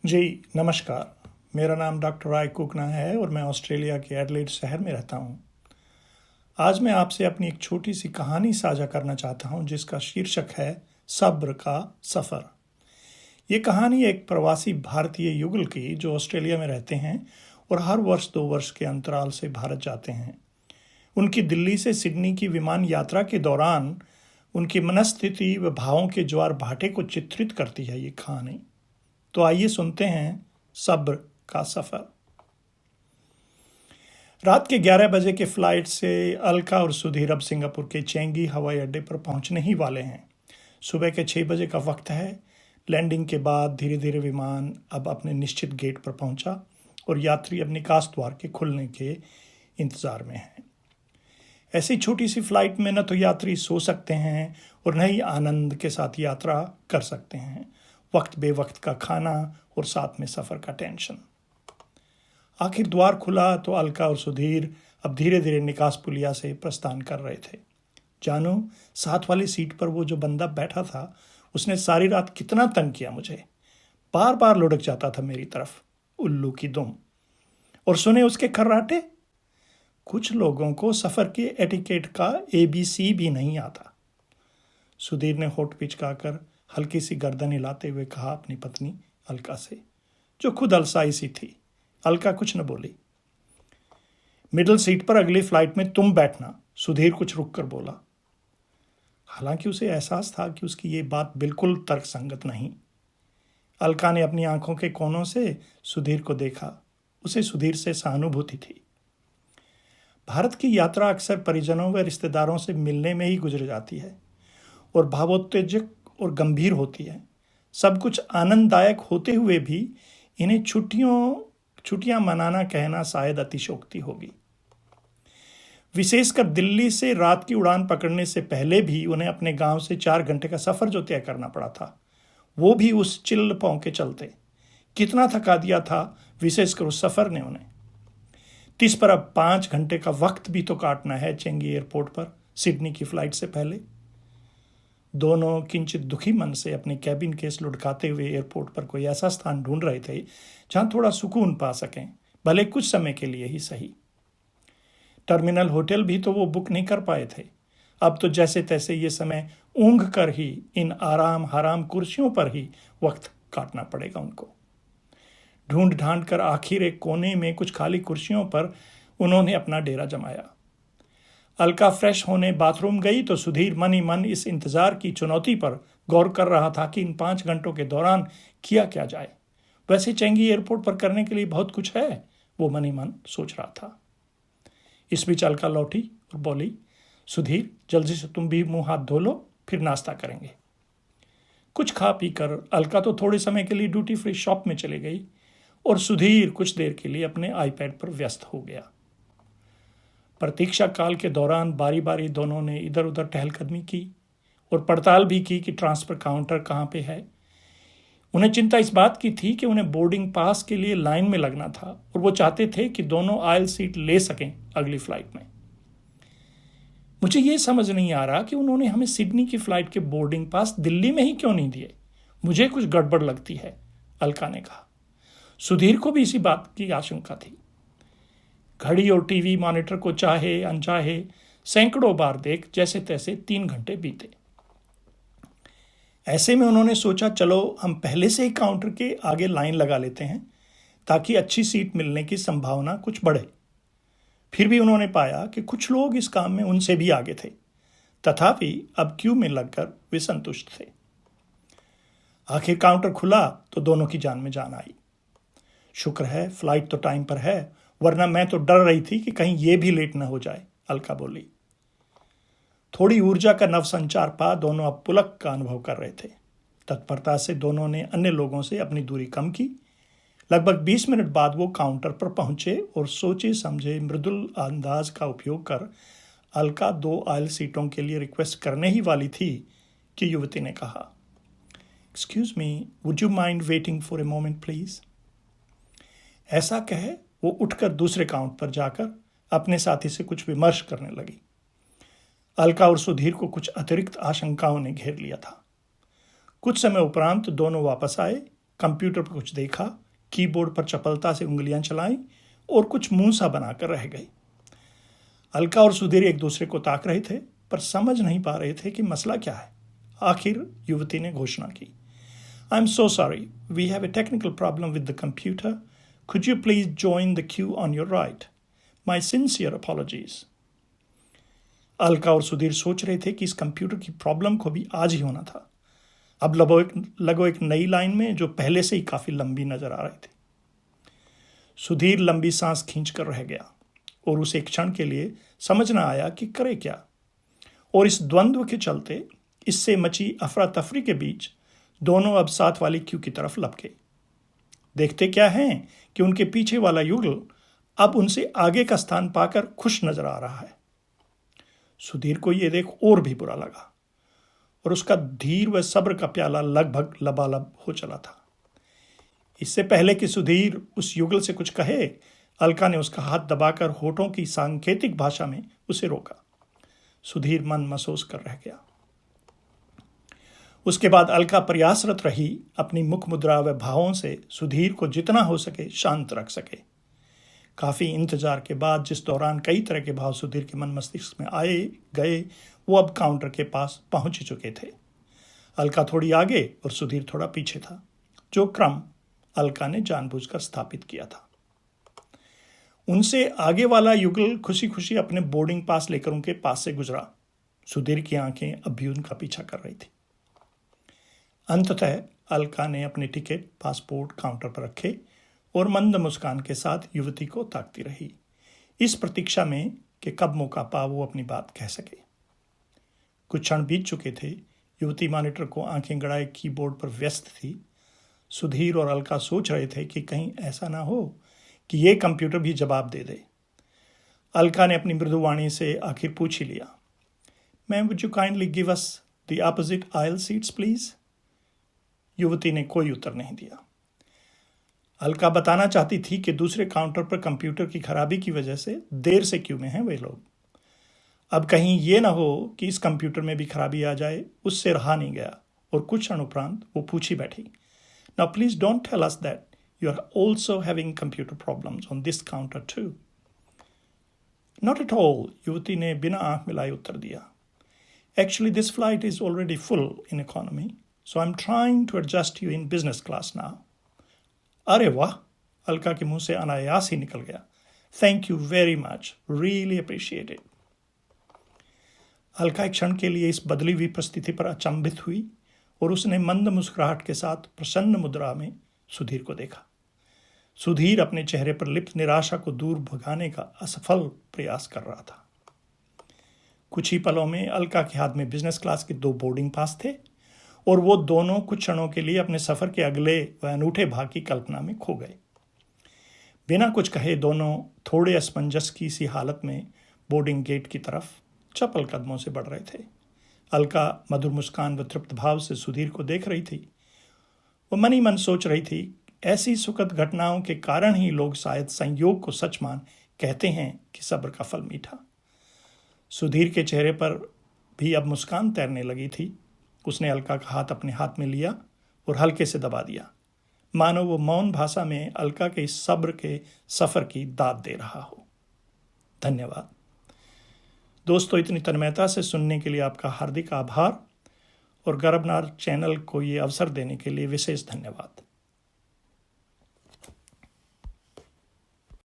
जी, नमस्कार। मेरा नाम डॉक्टर राय कुकना है और मैं ऑस्ट्रेलिया के एडलेड शहर में रहता हूँ। आज मैं आपसे अपनी एक छोटी सी कहानी साझा करना चाहता हूँ जिसका शीर्षक है सब्र का सफ़र। ये कहानी एक प्रवासी भारतीय युगल की जो ऑस्ट्रेलिया में रहते हैं और हर वर्ष 2 वर्ष के अंतराल से भारत जाते हैं। उनकी दिल्ली से सिडनी की विमान यात्रा के दौरान उनकी मनस्थिति व भावों के ज्वार भाटे को चित्रित करती है ये कहानी। तो आइए सुनते हैं सब्र का सफ़र। रात के 11 बजे के फ्लाइट से अलका और सुधीर अब सिंगापुर के चेंगी हवाई अड्डे पर पहुंचने ही वाले हैं। सुबह के 6 बजे का वक्त है। लैंडिंग के बाद धीरे धीरे विमान अब अपने निश्चित गेट पर पहुंचा और यात्री अब निकास द्वार के खुलने के इंतज़ार में हैं। ऐसी छोटी सी फ्लाइट में न तो यात्री सो सकते हैं और न ही आनंद के साथ यात्रा कर सकते हैं। वक्त बेवक्त का खाना और साथ में सफ़र का टेंशन। आखिर द्वार खुला तो अलका और सुधीर अब धीरे धीरे निकास पुलिया से प्रस्थान कर रहे थे। जानू, साथ वाली सीट पर वो जो बंदा बैठा था उसने सारी रात कितना तंग किया मुझे। बार बार लुढ़क जाता था मेरी तरफ, उल्लू की दुम। और सुने उसके खर्राटे। कुछ लोगों को सफ़र के एटिकेट का ABC भी नहीं आता। सुधीर ने होठ पिचकाकर हल्की सी गर्दन हिलाते हुए कहा अपनी पत्नी अलका से, जो खुद अलसाई सी थी। अलका कुछ न बोली। मिडिल सीट पर अगली फ्लाइट में तुम बैठना, सुधीर कुछ रुक कर बोला। हालांकि उसे एहसास था कि उसकी ये बात बिल्कुल तर्कसंगत नहीं। अलका ने अपनी आंखों के कोनों से सुधीर को देखा। उसे सुधीर से सहानुभूति थी। भारत की यात्रा अक्सर परिजनों व रिश्तेदारों से मिलने में ही गुजर जाती है और भावोत्तेजक और गंभीर होती है। सब कुछ आनंददायक होते हुए भी इन्हें छुट्टियां मनाना कहना शायद अतिशयोक्ति होगी। विशेषकर दिल्ली से रात की उड़ान पकड़ने से पहले भी उन्हें अपने गांव से 4 घंटे का सफ़र जो तय करना पड़ा था, वो भी उस चिल्ल पांव के चलते। कितना थका दिया था विशेषकर उस सफ़र ने उन्हें। तिस पर अब 5 घंटे का वक्त भी तो काटना है चेंगी एयरपोर्ट पर सिडनी की फ्लाइट से पहले। दोनों किंचित दुखी मन से अपने कैबिन केस लुढ़काते हुए एयरपोर्ट पर कोई ऐसा स्थान ढूंढ रहे थे जहां थोड़ा सुकून पा सकें, भले कुछ समय के लिए ही सही। टर्मिनल होटल भी तो वो बुक नहीं कर पाए थे। अब तो जैसे तैसे ये समय ऊँघ कर ही इन आराम हराम कुर्सियों पर ही वक्त काटना पड़ेगा उनको। ढूंढ ढांड कर आखिर एक कोने में कुछ खाली कुर्सियों पर उन्होंने अपना डेरा जमाया। अलका फ्रेश होने बाथरूम गई तो सुधीर मन ही मन इस इंतजार की चुनौती पर गौर कर रहा था कि इन 5 घंटों के दौरान किया क्या जाए। वैसे चेंगी एयरपोर्ट पर करने के लिए बहुत कुछ है, वो मन ही मन सोच रहा था। इस बीच अलका लौटी और बोली, सुधीर जल्दी से तुम भी मुंह हाथ धो लो, फिर नाश्ता करेंगे। कुछ खा पी कर अलका तो थोड़े समय के लिए ड्यूटी फ्री शॉप में चली गई और सुधीर कुछ देर के लिए अपने आईपैड पर व्यस्त हो गया। प्रतीक्षा काल के दौरान बारी बारी दोनों ने इधर उधर टहलकदमी की और पड़ताल भी की कि ट्रांसफर काउंटर कहाँ पे है। उन्हें चिंता इस बात की थी कि उन्हें बोर्डिंग पास के लिए लाइन में लगना था और वो चाहते थे कि दोनों आयल सीट ले सकें अगली फ्लाइट में। मुझे ये समझ नहीं आ रहा कि उन्होंने हमें सिडनी की फ्लाइट के बोर्डिंग पास दिल्ली में ही क्यों नहीं दिए। मुझे कुछ गड़बड़ लगती है, अलका ने कहा। सुधीर को भी इसी बात की आशंका थी। घड़ी और टीवी मॉनिटर को चाहे अनचाहे सैकड़ों बार देख जैसे तैसे 3 घंटे बीते। ऐसे में उन्होंने सोचा, चलो हम पहले से ही काउंटर के आगे लाइन लगा लेते हैं ताकि अच्छी सीट मिलने की संभावना कुछ बढ़े। फिर भी उन्होंने पाया कि कुछ लोग इस काम में उनसे भी आगे थे। तथापि अब क्यू में लगकर वे संतुष्ट थे। आखिर काउंटर खुला तो दोनों की जान में जान आई। शुक्र है फ्लाइट तो टाइम पर है, वरना मैं तो डर रही थी कि कहीं ये भी लेट न हो जाए, अलका बोली। थोड़ी ऊर्जा का नव संचार पा दोनों अब पुलक का अनुभव कर रहे थे। तत्परता से दोनों ने अन्य लोगों से अपनी दूरी कम की। लगभग 20 मिनट बाद वो काउंटर पर पहुंचे और सोचे समझे मृदुल अंदाज का उपयोग कर अलका 2 आयल सीटों के लिए रिक्वेस्ट करने ही वाली थी कि युवती ने कहा, excuse me, would you mind waiting for a moment please. ऐसा कहे वो उठकर दूसरे काउंट पर जाकर अपने साथी से कुछ विमर्श करने लगी। अलका और सुधीर को कुछ अतिरिक्त आशंकाओं ने घेर लिया था। कुछ समय उपरांत दोनों वापस आए कंप्यूटर पर कुछ देखा, कीबोर्ड पर चपलता से उंगलियां चलाई और कुछ मुंह सा बनाकर रह गई। अलका और सुधीर एक दूसरे को ताक रहे थे, पर समझ नहीं पा रहे थे कि मसला क्या है। आखिर युवती ने घोषणा की, I am so sorry, we have a technical problem with the computer, could you please join the queue on your right, my sincere apologies. Alka और सुधीर सोच रहे थे कि इस कंप्यूटर की प्रॉब्लम को भी आज ही होना था। अब लगो एक नई लाइन में जो पहले से ही काफी लंबी नजर आ रही थी। सुधीर लंबी सांस खींचकर रह गया और उसे एक क्षण के लिए समझ न आया कि करे क्या। और इस द्वंद्व के चलते इससे मची अफरा तफरी के बीच दोनों अब साथ वाली क्यू की तरफ लपके। देखते क्या हैं कि उनके पीछे वाला युगल अब उनसे आगे का स्थान पाकर खुश नजर आ रहा है। सुधीर को यह देख और भी बुरा लगा और उसका धीर व सब्र का प्याला लगभग लबालब हो चला था। इससे पहले कि सुधीर उस युगल से कुछ कहे, अलका ने उसका हाथ दबाकर होठों की सांकेतिक भाषा में उसे रोका। सुधीर मन महसूस कर रह गया। उसके बाद अलका प्रयासरत रही अपनी मुख मुद्रा व भावों से सुधीर को जितना हो सके शांत रख सके। काफी इंतजार के बाद, जिस दौरान कई तरह के भाव सुधीर के मन मस्तिष्क में आए गए, वो अब काउंटर के पास पहुंच चुके थे। अलका थोड़ी आगे और सुधीर थोड़ा पीछे था, जो क्रम अलका ने जानबूझकर स्थापित किया था। उनसे आगे वाला युगल खुशी खुशी अपने बोर्डिंग पास लेकर उनके पास से गुजरा। सुधीर की आंखें अब भी उनका पीछा कर रही थी। अंततः अलका ने अपने टिकट पासपोर्ट काउंटर पर रखे और मंद मुस्कान के साथ युवती को ताकती रही, इस प्रतीक्षा में कि कब मौका पा वो अपनी बात कह सके। कुछ क्षण बीत चुके थे। युवती मॉनिटर को आंखें गड़ाए कीबोर्ड पर व्यस्त थी। सुधीर और अलका सोच रहे थे कि कहीं ऐसा ना हो कि ये कंप्यूटर भी जवाब दे दे। अलका ने अपनी मृदुवाणी से आखिर पूछ ही लिया, ma'am would you kindly give us the opposite oil seats please. युवती ने कोई उत्तर नहीं दिया। अलका बताना चाहती थी कि दूसरे काउंटर पर कंप्यूटर की खराबी की वजह से देर से क्यू में हैं वे लोग। अब कहीं ये ना हो कि इस कंप्यूटर में भी खराबी आ जाए, उससे रहा नहीं गया और कुछ क्षण उपरांत वो पूछी बैठी, now please don't tell us that you are also having computer problems on this counter too. Not at all, युवती ने बिना आंख मिलाए उत्तर दिया। Actually this flight is already full in economy, so I am trying to adjust you in business class now. अरे वाह, अलका के मुंह से अनायास ही निकल गया, thank you very much, really appreciate it. Alka एक क्षण के लिए इस बदली हुई परिस्थिति पर अचंभित हुई और उसने मंद मुस्कुराहट के साथ प्रसन्न मुद्रा में सुधीर को देखा। सुधीर अपने चेहरे पर लिप्त निराशा को दूर भगाने का असफल प्रयास कर रहा था। कुछ ही पलों में अलका के हाथ में बिजनेस क्लास के 2 बोर्डिंग पास थे और वो दोनों कुछ क्षणों के लिए अपने सफर के अगले व अनूठे भाग की कल्पना में खो गए। बिना कुछ कहे दोनों थोड़े असमंजस की सी हालत में बोर्डिंग गेट की तरफ चपल कदमों से बढ़ रहे थे। अलका मधुर मुस्कान व तृप्त भाव से सुधीर को देख रही थी। वो मन ही मन सोच रही थी, ऐसी सुखद घटनाओं के कारण ही लोग शायद संयोग को सच मान कहते हैं कि सब्र का फल मीठा। सुधीर के चेहरे पर भी अब मुस्कान तैरने लगी थी। उसने अलका का हाथ अपने हाथ में लिया और हल्के से दबा दिया, मानो वो मौन भाषा में अलका के इस सब्र के सफर की दाद दे रहा हो। धन्यवाद दोस्तों, इतनी तन्मयता से सुनने के लिए आपका हार्दिक आभार और गर्भनार चैनल को ये अवसर देने के लिए विशेष धन्यवाद।